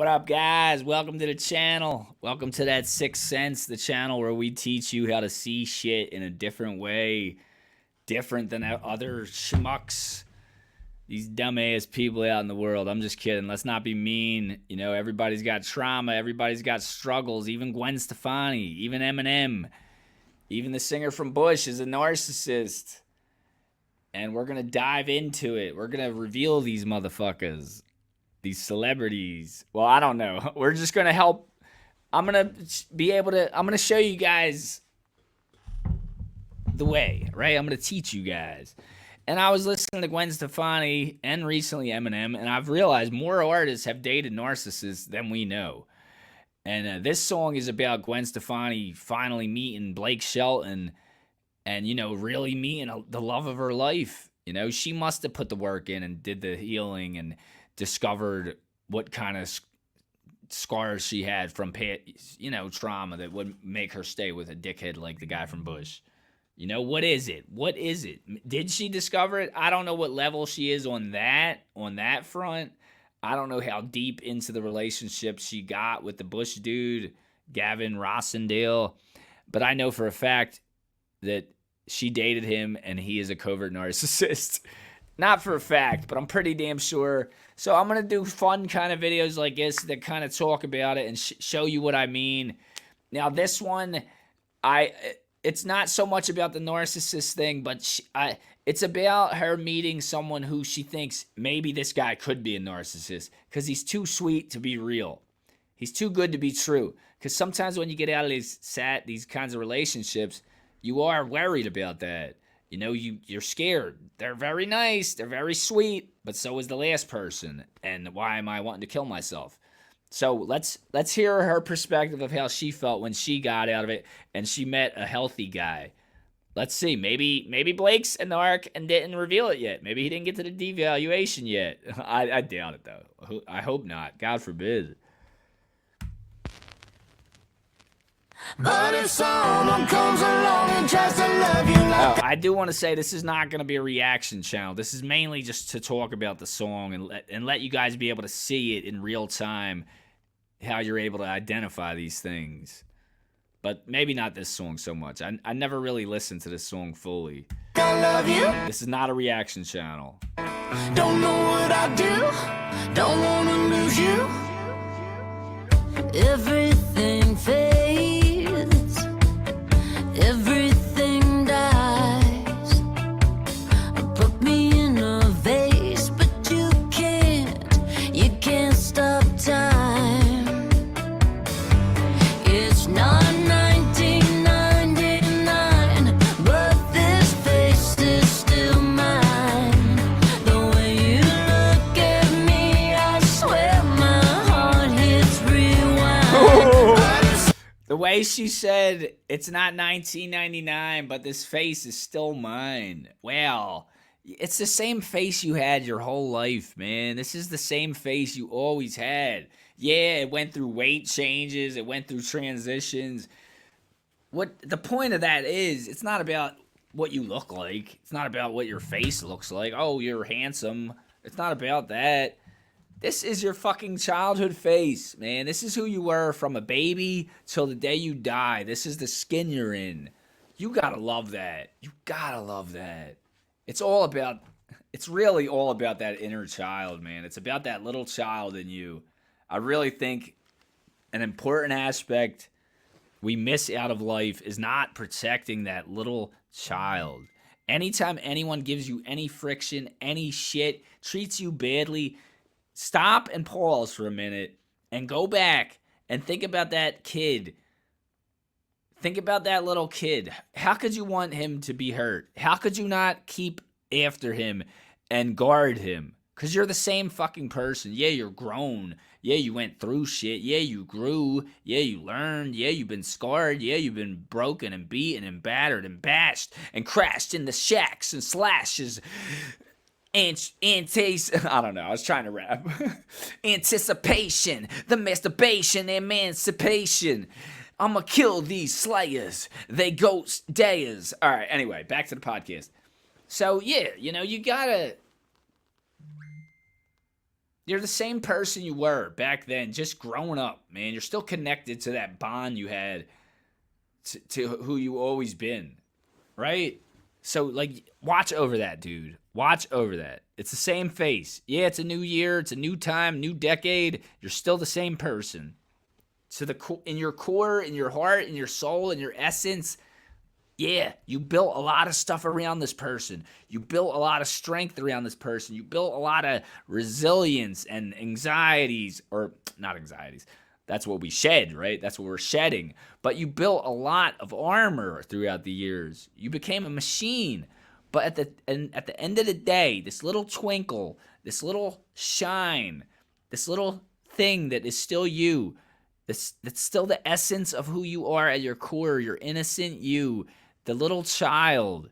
What up, guys? Welcome to the channel. Welcome to that Sixth Sense, the channel where we teach you how to see shit in a different way, different than other schmucks, these dumbass people out in the world. I'm just kidding. Let's not be mean. You know, everybody's got trauma. Everybody's got struggles. Even GWEN Stefani, even Eminem, even the singer from Bush is a narcissist. And we're going to dive into it. We're going to reveal these motherfuckers, these celebrities. Well, I don't know. We're just going to help. I'm going to show you guys the way, right? I'm going to teach you guys. And I was listening to GWEN Stefani and recently Eminem, and I've realized more artists have dated narcissists than we know. And this song is about GWEN Stefani finally meeting Blake Shelton and, you know, really meeting the love of her life. You know, she must have put the work in and did the healing and discovered what kind of scars she had from, you know, trauma that would make her stay with a dickhead like the guy from Bush. You know, what is it? What is it? Did she discover it? I don't know what level she is on that front. I don't know how deep into the relationship she got with the Bush dude, Gavin Rossendale. But I know for a fact that she dated him and he is a covert narcissist. Not for a fact, but I'm pretty damn sure. So I'm going to do fun kind of videos like this that kind of talk about it and show you what I mean. Now, this one, it's not so much about the narcissist thing, but it's about her meeting someone who she thinks maybe this guy could be a narcissist because he's too sweet to be real. He's too good to be true. Because sometimes when you get out of these kinds of relationships, you are worried about that. You know, you're scared. They're very nice. They're very sweet. But so is the last person. And why am I wanting to kill myself? So let's hear her perspective of how she felt when she got out of it and she met a healthy guy. Let's see. Maybe Blake's a narc and didn't reveal it yet. Maybe he didn't get to the devaluation yet. I doubt it, though. I hope not. God forbid. But if someone comes along and tries to love you like I do want to say this is not going to be a reaction channel. This is mainly just to talk about the song and let you guys be able to see it in real time, how you're able to identify these things. But maybe not this song so much. I never really listened to this song fully. I love you, This is not a reaction channel. don't know what I do, don't want to lose you. Everything fades, everything dies. Put me in a vase, but you can't stop time. It's not 1999, but this face is still mine. The way you look at me, I swear my heart hits rewind. The way she said, it's not 1999, but this face is still mine. Well, it's the same face you had your whole life, man. This is the same face you always had. Yeah, it went through weight changes. It went through transitions. What the point of that is, it's not about what you look like. It's not about what your face looks like. Oh, you're handsome. It's not about that. This is your fucking childhood face, man. This is who you were from a baby till the day you die. This is the skin you're in. You gotta love that. You gotta love that. It's really all about that inner child, man. It's about that little child in you. I really think an important aspect we miss out of life is not protecting that little child. Anytime anyone gives you any friction, any shit, treats you badly, stop and pause for a minute and go back and think about that kid. Think about that little kid. How could you want him to be hurt? How could you not keep after him and guard him? Because you're the same fucking person. Yeah, you're grown. Yeah, you went through shit. Yeah, you grew. Yeah, you learned. Yeah, you've been scarred. Yeah, you've been broken and beaten and battered and bashed and crashed into shacks and slashes. I don't know. I was trying to rap. Anticipation, the masturbation, emancipation. I'ma kill these slayers. They ghost dayers. All right, anyway, back to the podcast. So, yeah, you know, you gotta You're the same person you were back then, just growing up, man. You're still connected to that bond you had to who you always been, right? So, like, watch over that, dude. Watch over that. It's the same face. Yeah, it's a new year. It's a new time, new decade. You're still the same person. So, in your core, in your heart, in your soul, in your essence, yeah, you built a lot of stuff around this person. You built a lot of strength around this person. You built a lot of resilience and anxieties, or not anxieties. That's what we shed, right? That's what we're shedding. But you built a lot of armor throughout the years. You became a machine. But at the end of the day, this little twinkle, this little shine, this little thing that is still you, that's still the essence of who you are at your core, your innocent you, the little child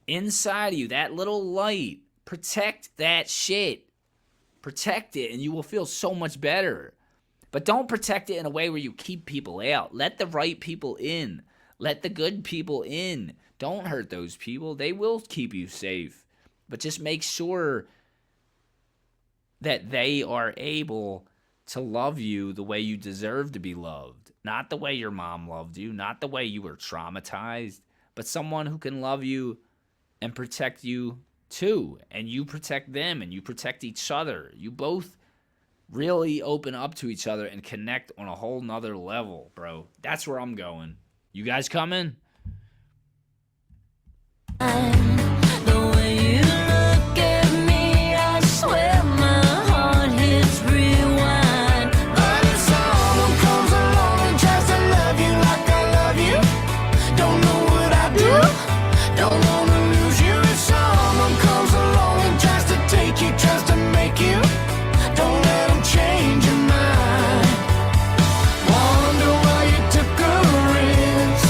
inside of you, that little light. Protect that shit. Protect it, and you will feel so much better. But don't protect it in a way where you keep people out. Let the right people in. Let the good people in. Don't hurt those people. They will keep you safe. But just make sure that they are able to love you the way you deserve to be loved. Not the way your mom loved you. Not the way you were traumatized. But someone who can love you and protect you too. And you protect them and you protect each other. You both really open up to each other and connect on a whole nother level, bro. That's where I'm going. You guys coming? The way you look at me, I swear my heart hits rewind. But if someone comes along and tries to love you like I love you, don't know what I do, don't wanna lose you. If someone comes along and tries to take you, tries to make you, don't let them change your mind. Wonder why you took a risk.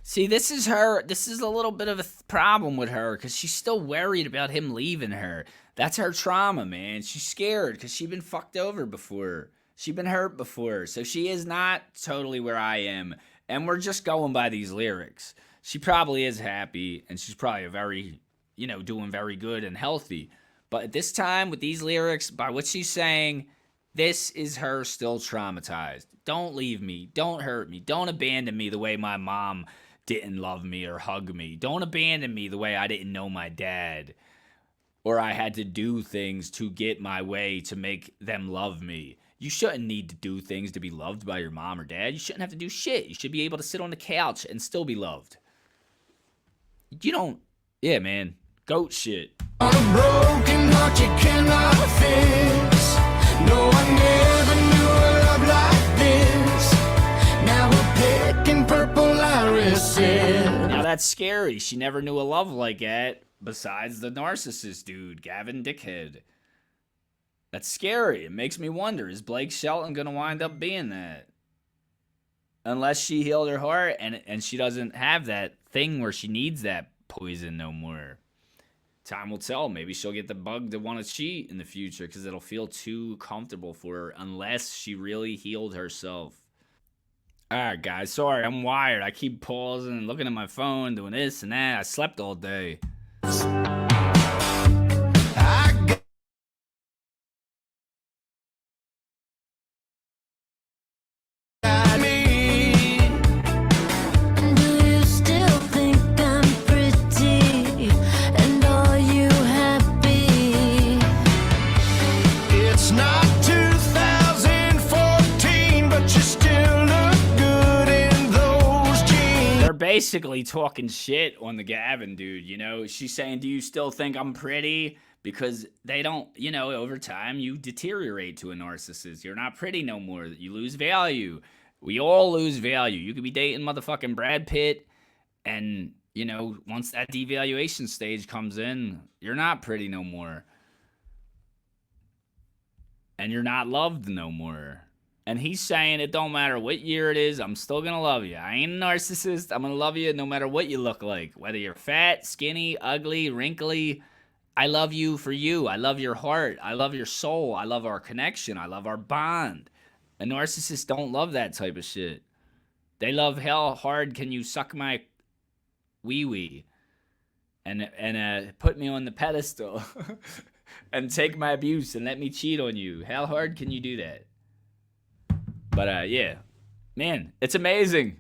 See, this is her. This is a little bit of a problem with her because she's still worried about him leaving her. That's her trauma, man. She's scared because she's been fucked over before. She's been hurt before. So she is not totally where I am. And we're just going by these lyrics. She probably is happy and she's probably very, doing very good and healthy. But at this time, with these lyrics, by what she's saying, this is her still traumatized. Don't leave me. Don't hurt me. Don't abandon me the way my mom didn't love me or hug me. Don't abandon me the way I didn't know my dad. Or I had to do things to get my way to make them love me. You shouldn't need to do things to be loved by your mom or dad. You shouldn't have to do shit. You should be able to sit on the couch and still be loved. Yeah, man. Goat shit. On a broken heart you cannot fix. No, I never knew a love like this. Now we're picking purple irises. Now that's scary. She never knew a love like that besides the narcissist dude, Gavin Dickhead. That's scary. It makes me wonder, is Blake Shelton going to wind up being that? Unless she healed her heart and she doesn't have that thing where she needs that poison no more. Time will tell. Maybe she'll get the bug to want to cheat in the future because it'll feel too comfortable for her unless she really healed herself. All right, guys. Sorry, I'm wired. I keep pausing and looking at my phone, doing this and that. I slept all day. Do you still think I'm pretty? And are you happy? It's not 2014, but you still look good in those jeans. They're basically talking shit on the Gavin dude, She's saying, do you still think I'm pretty? Because they don't, over time you deteriorate to a narcissist. You're not pretty no more. You lose value. We all lose value. You could be dating motherfucking Brad Pitt and, once that devaluation stage comes in, you're not pretty no more. And you're not loved no more. And he's saying it don't matter what year it is, I'm still gonna love you. I ain't a narcissist. I'm gonna love you no matter what you look like. Whether you're fat, skinny, ugly, wrinkly, I love you for you. I love your heart. I love your soul. I love our connection. I love our bond. A narcissist don't love that type of shit. They love how hard can you suck my wee-wee and put me on the pedestal. and take my abuse and let me cheat on you. How hard can you do that? But yeah, man, it's amazing.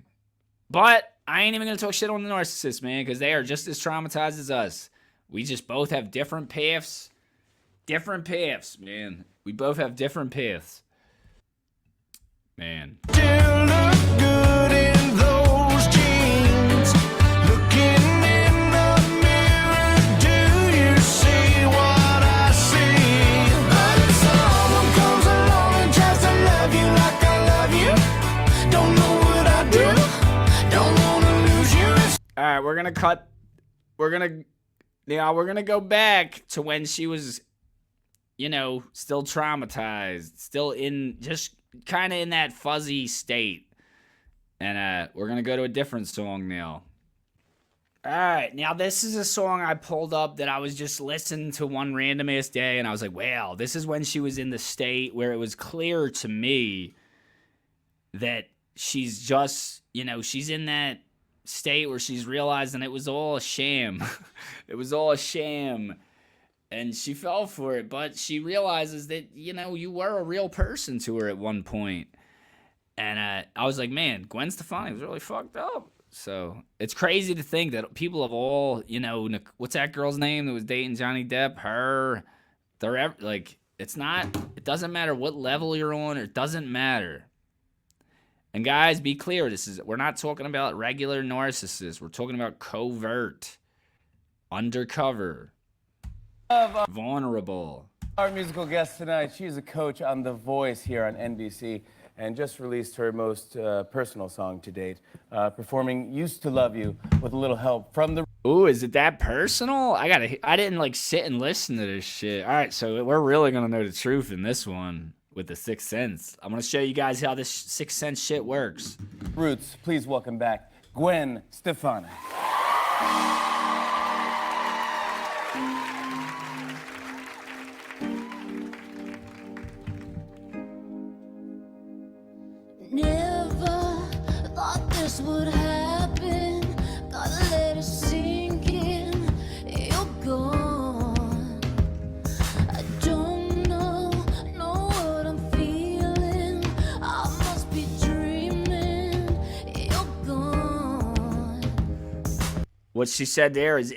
But I ain't even gonna talk shit on the narcissist, man, because they are just as traumatized as us. We just both have different paths. Different paths, man. We both have different paths. Man. Still look good in those jeans. Looking in the mirror, do you see what I see? But if someone comes along and tries to love you like I love you, don't know what I do, don't wanna lose you. All right, we're gonna go back to when she was, you know, still traumatized, still in just kind of in that fuzzy state. And we're gonna go to a different song now. All right, now this is a song I pulled up that I was just listening to one random ass day, and I was like, wow, this is when she was in the state where it was clear to me that she's just, you know, she's in that state where she's realizing it was all a sham. It was all a sham. And she fell for it, but she realizes that, you know, you were a real person to her at one point. And I was like, man, Gwen Stefani was really fucked up. So it's crazy to think that people of all, you know, what's that girl's name that was dating Johnny Depp? They're like, it doesn't matter what level you're on, it doesn't matter. And guys, be clear, we're not talking about regular narcissists. We're talking about covert, undercover, vulnerable. Our musical guest tonight, she's a coach on The Voice here on NBC and just released her most personal song to date, performing Used to Love You with a little help from the... Ooh, is it that personal? I didn't like sit and listen to this shit. All right, so we're really gonna know the truth in this one with the Sixth Sense. I'm gonna show you guys how this Sixth Sense shit works. Roots, please welcome back Gwen Stefani. Never thought this would happen. Gotta let it sink in. You're gone. I don't know what I'm feeling. I must be dreaming. You're gone. What she said there is,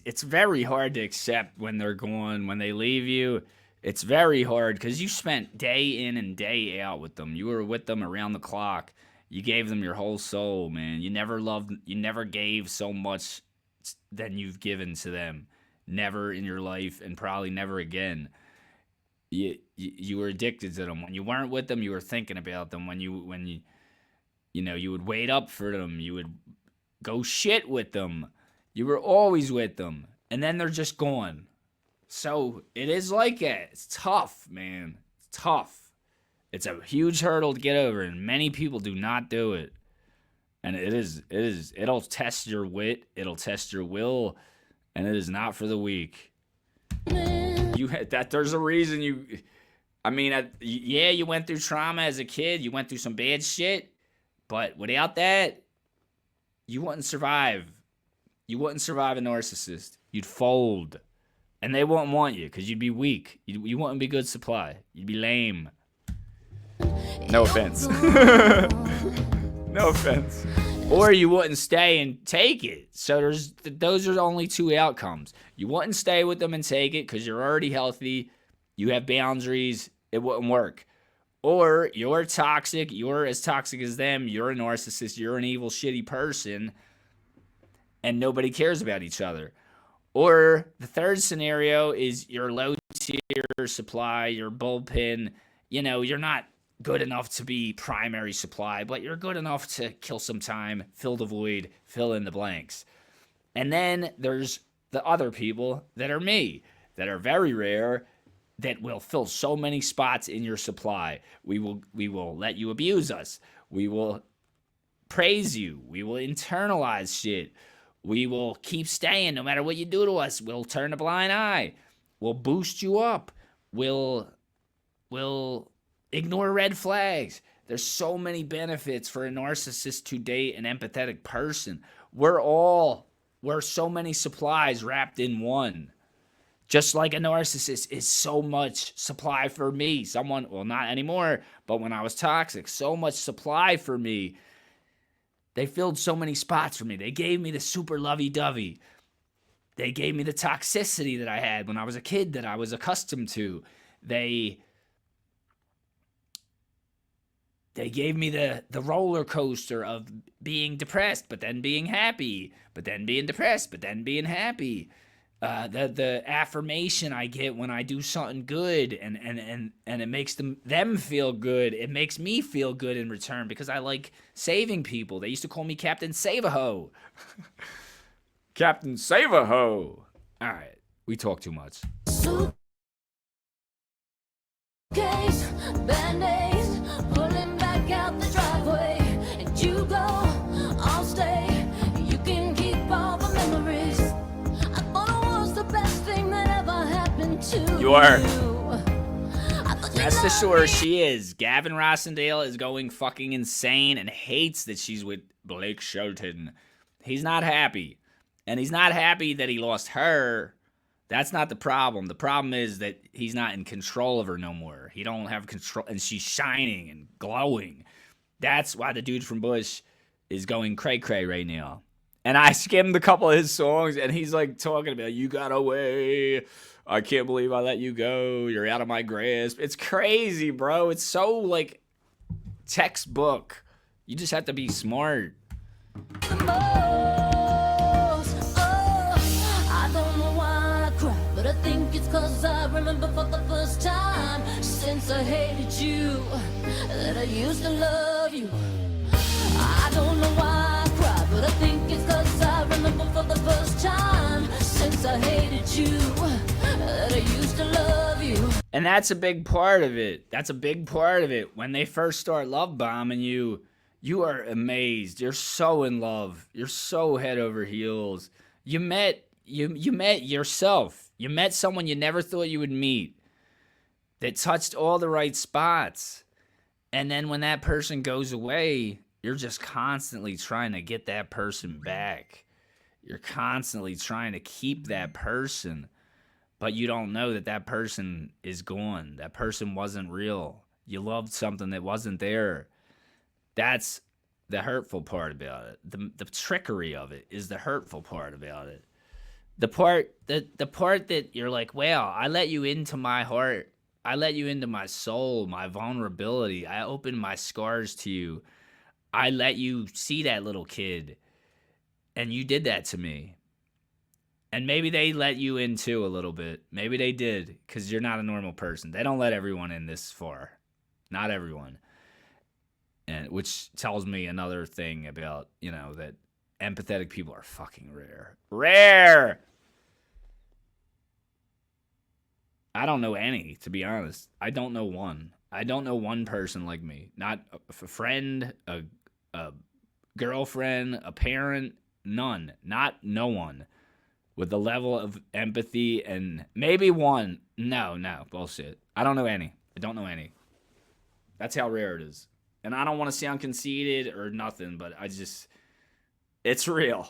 it's very hard to accept when they're gone, when they leave you. It's very hard because you spent day in and day out with them. You were with them around the clock. You gave them your whole soul, man. You never gave so much than you've given to them. Never in your life, and probably never again. You were addicted to them. When you weren't with them, you were thinking about them. When you would wait up for them. You would go shit with them. You were always with them. And then they're just gone. So it is like that. It's tough, man. It's tough. It's a huge hurdle to get over, and many people do not do it. And it'll test your wit, it'll test your will, and it is not for the weak. There's a reason you went through trauma as a kid, you went through some bad shit, but without that, you wouldn't survive. You wouldn't survive a narcissist. You'd fold. And they wouldn't want you because you'd be weak. You wouldn't be good supply. You'd be lame. No offense. No offense. Or you wouldn't stay and take it. So those are only two outcomes. You wouldn't stay with them and take it because you're already healthy. You have boundaries. It wouldn't work. Or you're toxic. You're as toxic as them. You're a narcissist. You're an evil, shitty person. And nobody cares about each other. Or the third scenario is your low tier supply, your bullpen. You know, you're not good enough to be primary supply, but you're good enough to kill some time, fill the void, fill in the blanks. And then there's the other people that are me, that are very rare, that will fill so many spots in your supply. We will let you abuse us. We will praise you. We will internalize shit. We will keep staying no matter what you do to us. We'll turn a blind eye. We'll boost you up. We'll ignore red flags. There's so many benefits for a narcissist to date an empathetic person. We're so many supplies wrapped in one. Just like a narcissist is so much supply for me. Someone, well, not anymore, but when I was toxic, so much supply for me. They filled so many spots for me. They gave me the super lovey-dovey. They gave me the toxicity that I had when I was a kid that I was accustomed to. They gave me the roller coaster of being depressed, but then being happy, but then being depressed, but then being happy. The affirmation I get when I do something good and it makes them feel good. It makes me feel good in return because I like saving people. They used to call me Captain Save-A-Ho. Captain Save-A-Ho. All right, we talk too much. Suitcase, Band-Aids, pulling back out the driveway. And you go, I'll stay. You can keep all the memories. I thought it was the best thing that ever happened to You are. I thought you Rest loved assured, me. she is. Gavin Rossendale is going fucking insane and hates that she's with Blake Shelton. He's not happy. And he's not happy that he lost her. That's not the problem. The problem is that he's not in control of her no more. He don't have control, and she's shining and glowing. That's why the dude from Bush is going cray-cray right now. And I skimmed a couple of his songs, and he's like talking about, you got away. I can't believe I let you go. You're out of my grasp. It's crazy, bro. It's so, like, textbook. You just have to be smart. The most. Oh, I don't know why I cry, but I think it's 'cause I remember for the first time since I hated you that I used to love you. I don't know why I cry, but I think it's 'cause I remember for the first time since I hated you that I used to love you. And that's a big part of it. That's a big part of it. When they first start love bombing you, you are amazed. You're so in love. You're so head over heels. You met yourself. You met someone you never thought you would meet that touched all the right spots. And then when that person goes away, you're just constantly trying to get that person back. You're constantly trying to keep that person, but you don't know that that person is gone. That person wasn't real. You loved something that wasn't there. That's the hurtful part about it. The trickery of it is the hurtful part about it. The part that you're like, wow, I let you into my heart. I let you into my soul, my vulnerability. I opened my scars to you. I let you see that little kid. And you did that to me. And maybe they let you in too a little bit. Maybe they did, because you're not a normal person. They don't let everyone in this far. Not everyone. And which tells me another thing about, that empathetic people are fucking rare. Rare! I don't know any, to be honest. I don't know one. I don't know one person like me. Not a friend, a girlfriend, a parent, none. No one. With the level of empathy and maybe one. No, bullshit. I don't know any. I don't know any. That's how rare it is. And I don't want to sound conceited or nothing, but it's real.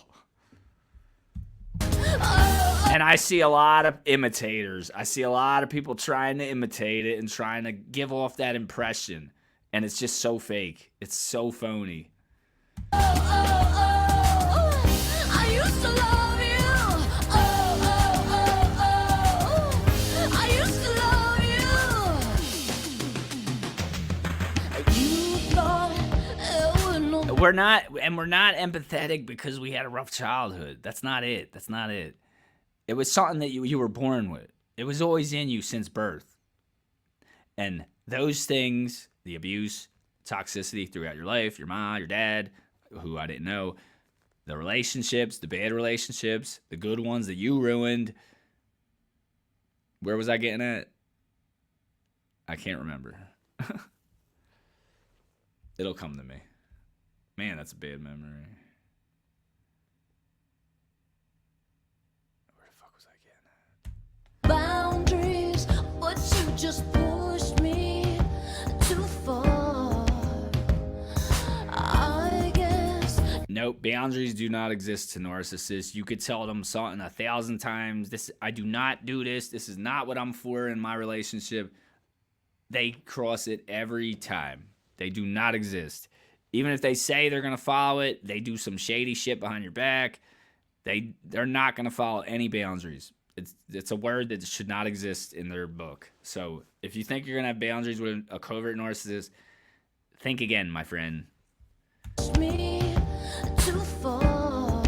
And I see a lot of imitators. I see a lot of people trying to imitate it and trying to give off that impression. And it's just so fake. It's so phony. I used to love you. I used to love you. You thought it would no. We're not empathetic because we had a rough childhood. That's not it. It was something that you were born with. It was always in you since birth. And those things, the abuse, toxicity throughout your life, your mom, your dad, who I didn't know, the relationships, the bad relationships, the good ones that you ruined. Where was I getting at? I can't remember. It'll come to me. Man, that's a bad memory. Where the fuck was I getting at? Boundaries, but you just pushed me too far. I guess Nope, boundaries do not exist to narcissists. You could tell them something 1,000 times. This, I do not do this. This is not what I'm for in my relationship. They cross it every time. They do not exist. Even if they say they're gonna follow it, they do some shady shit behind your back. They're not gonna follow any boundaries. It's a word that should not exist in their book. So if you think you're gonna have boundaries with a covert narcissist, think again, my friend. Me too far.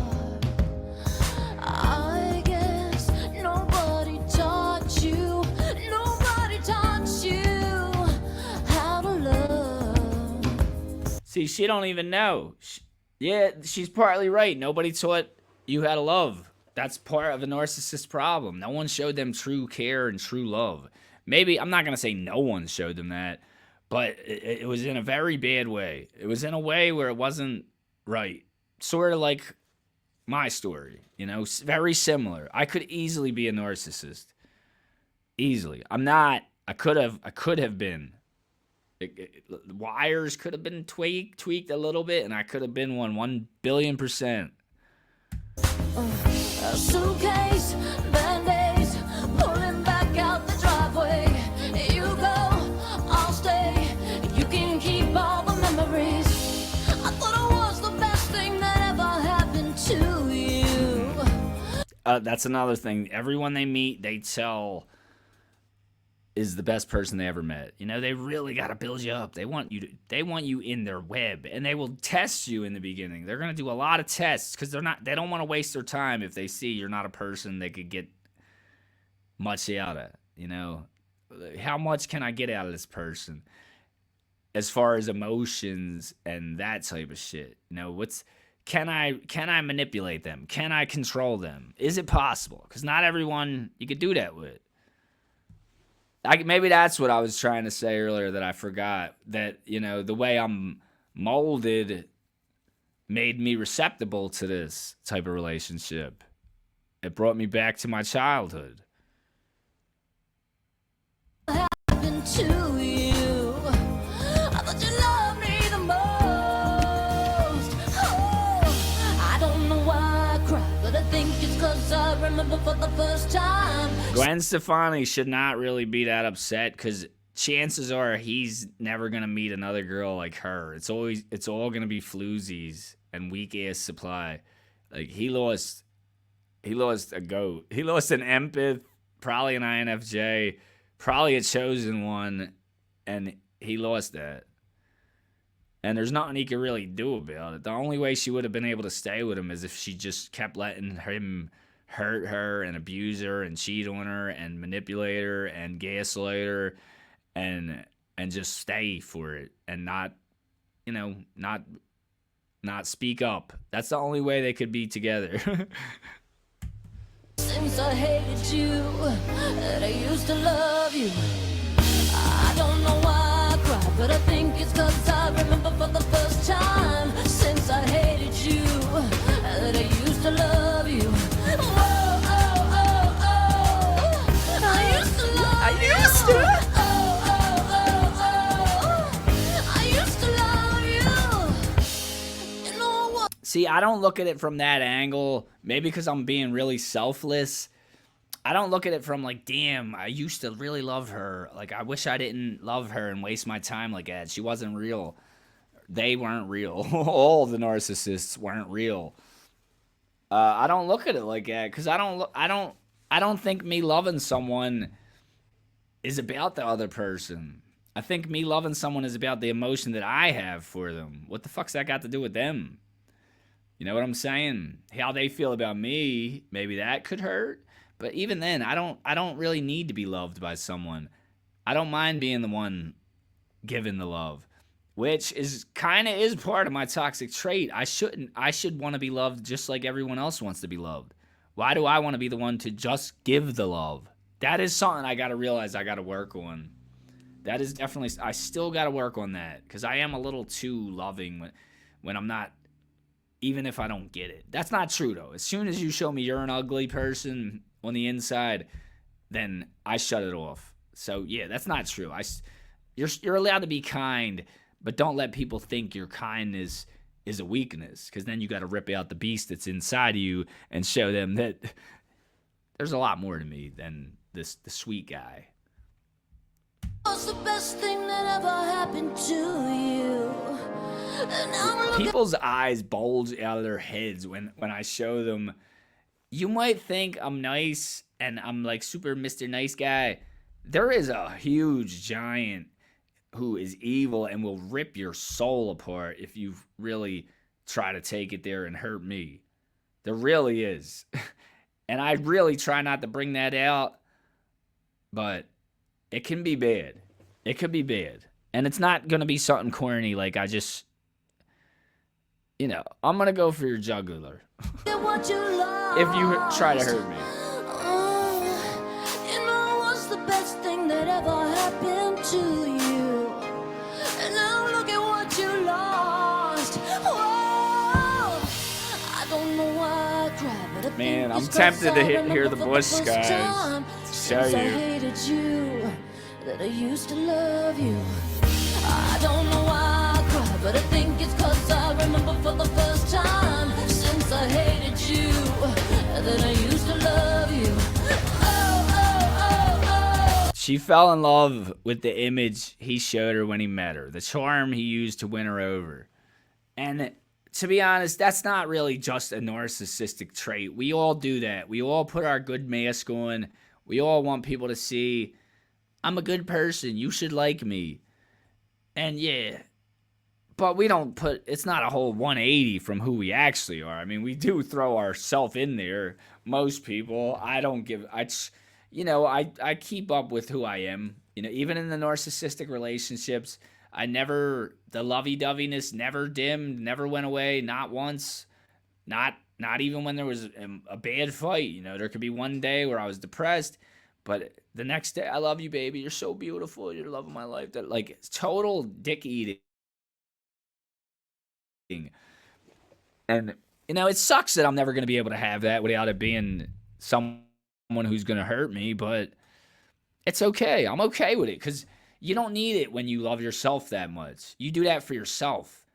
I guess nobody taught you how to love. See, she don't even know. Yeah, she's partly right. Nobody taught you how to love. That's part of a narcissist problem. No one showed them true care and true love. Maybe, I'm not going to say no one showed them that, but it was in a very bad way. It was in a way where it wasn't right. Sort of like my story, you know, very similar. I could easily be a narcissist. Easily. I'm not. I could have been. Wires could have been tweaked a little bit, and I could have been 1,000,000,000%. A suitcase, band-aids, pulling back out the driveway. You go, I'll stay. You can keep all the memories. I thought it was the best thing that ever happened to you. That's another thing. Everyone they meet, they tell is the best person they ever met. You know, they really got to build you up. They want you in their web, and they will test you in the beginning. They're going to do a lot of tests because they don't want to waste their time if they see you're not a person they could get much out of. You know, how much can I get out of this person as far as emotions and that type of shit? You know, can I manipulate them? Can I control them? Is it possible? Because not everyone you could do that with. Maybe that's what I was trying to say earlier that I forgot. That, you know, the way I'm molded made me receptible to this type of relationship. It brought me back to my childhood. Happened to you. I thought you loved me the most. Oh, I don't know why I cry, but I think it's 'cause I remember for the first time. Gwen Stefani should not really be that upset because chances are he's never gonna meet another girl like her. It's all gonna be floozies and weak ass supply. Like he lost a goat. He lost an empath, probably an INFJ, probably a chosen one, and he lost that. And there's nothing he could really do about it. The only way she would have been able to stay with him is if she just kept letting him hurt her and abuse her and cheat on her and manipulate her and gaslight her and just stay for it and not, you know, not speak up. That's the only way they could be together. Since I hated you, and I used to love you. I don't know why I cry, but I think it's 'cause I remember for the first time. Since I hated you, and I used to love you. Whoa, oh, oh, oh. I used to love you. Oh, oh, oh, oh. I used to love you. You know what? See, I don't look at it from that angle. Maybe because I'm being really selfless. I don't look at it from like, damn, I used to really love her. Like, I wish I didn't love her and waste my time like that. She wasn't real. They weren't real. All the narcissists weren't real. I don't look at it like that because I don't think me loving someone is about the other person. I think me loving someone is about the emotion that I have for them. What the fuck's that got to do with them? You know what I'm saying? How they feel about me, maybe that could hurt. But even then, I don't really need to be loved by someone. I don't mind being the one giving the love, which is kind of is part of my toxic trait. I should want to be loved just like everyone else wants to be loved. Why do I want to be the one to just give the love? That is something I got to realize I got to work on. That is definitely, I still got to work on that because I am a little too loving when I'm not, even if I don't get it. That's not true though. As soon as you show me you're an ugly person on the inside, then I shut it off. So yeah, that's not true. You're allowed to be kind, but don't let people think your kindness is a weakness, because then you got to rip out the beast that's inside of you and show them that there's a lot more to me than the sweet guy. What's the best thing that ever happened to you? And I'm looking People's eyes bulge out of their heads when I show them. You might think I'm nice and I'm like super Mr. Nice Guy. There is a huge giant who is evil and will rip your soul apart if you really try to take it there and hurt me. There really is. And I really try not to bring that out, but it can be bad. It could be bad. And it's not going to be something corny like I just, you know, I'm going to go for your jugular at what you love. if you try to hurt me. You know what's the best thing that ever happened to you? And now look at what you lost. Whoa. I don't know why I cry, but I Man, think I'm it's 'cause tempted to I hear remember the for Bush first guys time show since I you. hated you, that I used to love you. I don't know why I cry, but I think it's 'cause I remember for the first time since I hated you, that I used to love you. Oh, oh, oh, oh. She fell in love with the image he showed her when he met her, the charm he used to win her over. And to be honest, that's not really just a narcissistic trait. We all do that. We all put our good mask on. We all want people to see, I'm a good person. You should like me. And yeah, but we don't put, it's not a whole 180 from who we actually are. I mean, we do throw ourselves in there. Most people, I don't give, I keep up with who I am. You know, even in the narcissistic relationships, the lovey-doveyness never dimmed, never went away, not once, not even when there was a bad fight. You know, there could be one day where I was depressed, but the next day, I love you, baby. You're so beautiful. You're the love of my life. That, like, it's total dick eating. And, you know, it sucks that I'm never going to be able to have that without it being someone who's going to hurt me, but it's okay. I'm okay with it because you don't need it when you love yourself that much. You do that for yourself.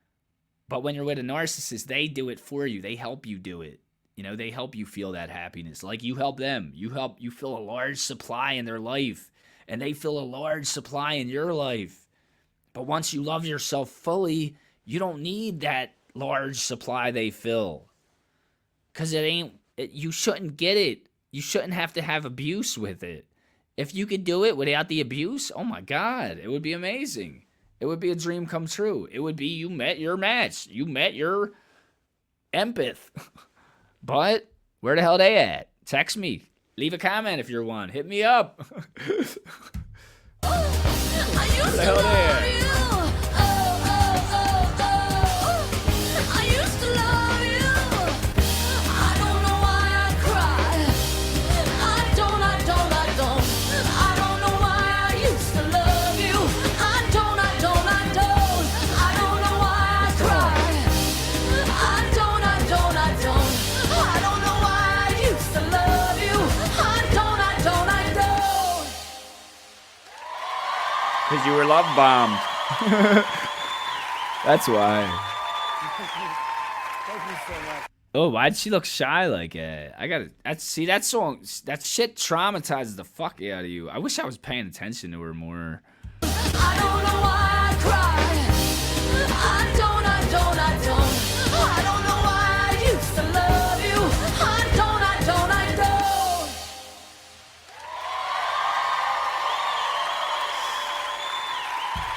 But when you're with a narcissist, they do it for you. They help you do it. You know, they help you feel that happiness. Like you help them. You fill a large supply in their life, and they fill a large supply in your life. But once you love yourself fully, you don't need that large supply they fill. Because you shouldn't get it. You shouldn't have to have abuse with it. If you could do it without the abuse, oh my God, it would be amazing. It would be a dream come true. It would be you met your match. You met your empath. But where the hell they at? Text me. Leave a comment if you're one. Hit me up. I used to hell love there? you. Oh, oh, oh, oh. I used to love you. I don't know why I cry. I don't. I don't know why I used to love you. I don't. I don't know why I cry. I don't. I don't know why I used to love you. I don't. Because you were love bombed. That's why. Thank you so much. Oh, why'd she look shy like that? See, that song, that shit traumatizes the fuck out of you. I wish I was paying attention to her more. I don't know why I cry. I don't know why I used to love you. I don't.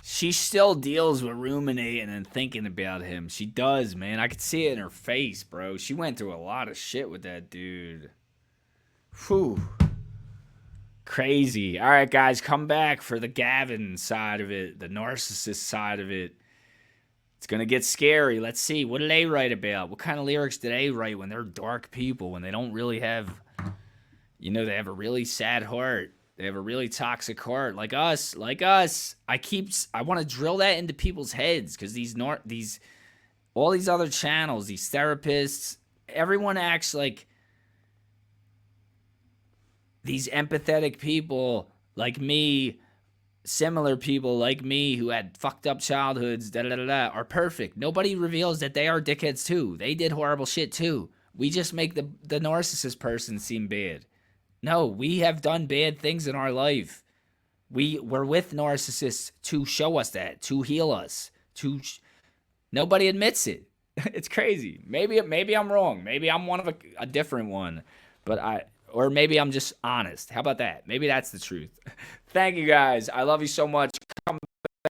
She still deals with ruminating and thinking about him. She does, man. I could see it in her face, bro. She went through a lot of shit with that dude. Whew. Crazy. All right, guys, come back for the Gavin side of it, the narcissist side of it. It's going to get scary. Let's see. What do they write about? What kind of lyrics do they write when they're dark people, when they don't really have, you know, they have a really sad heart. They have a really toxic heart, like us. I want to drill that into people's heads because all these other channels, these therapists, everyone acts like these empathetic people like me similar people like me who had fucked up childhoods, are perfect. Nobody reveals that they are dickheads too. They did horrible shit too. We just make the narcissist person seem bad. No, we have done bad things in our life. We're with narcissists to show us that, to heal us, nobody admits it. It's crazy. Maybe I'm wrong. Maybe I'm one of a different one, or maybe I'm just honest. How about that? Maybe that's the truth. Thank you guys. I love you so much. Come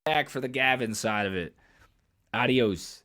back for the Gavin side of it. Adios.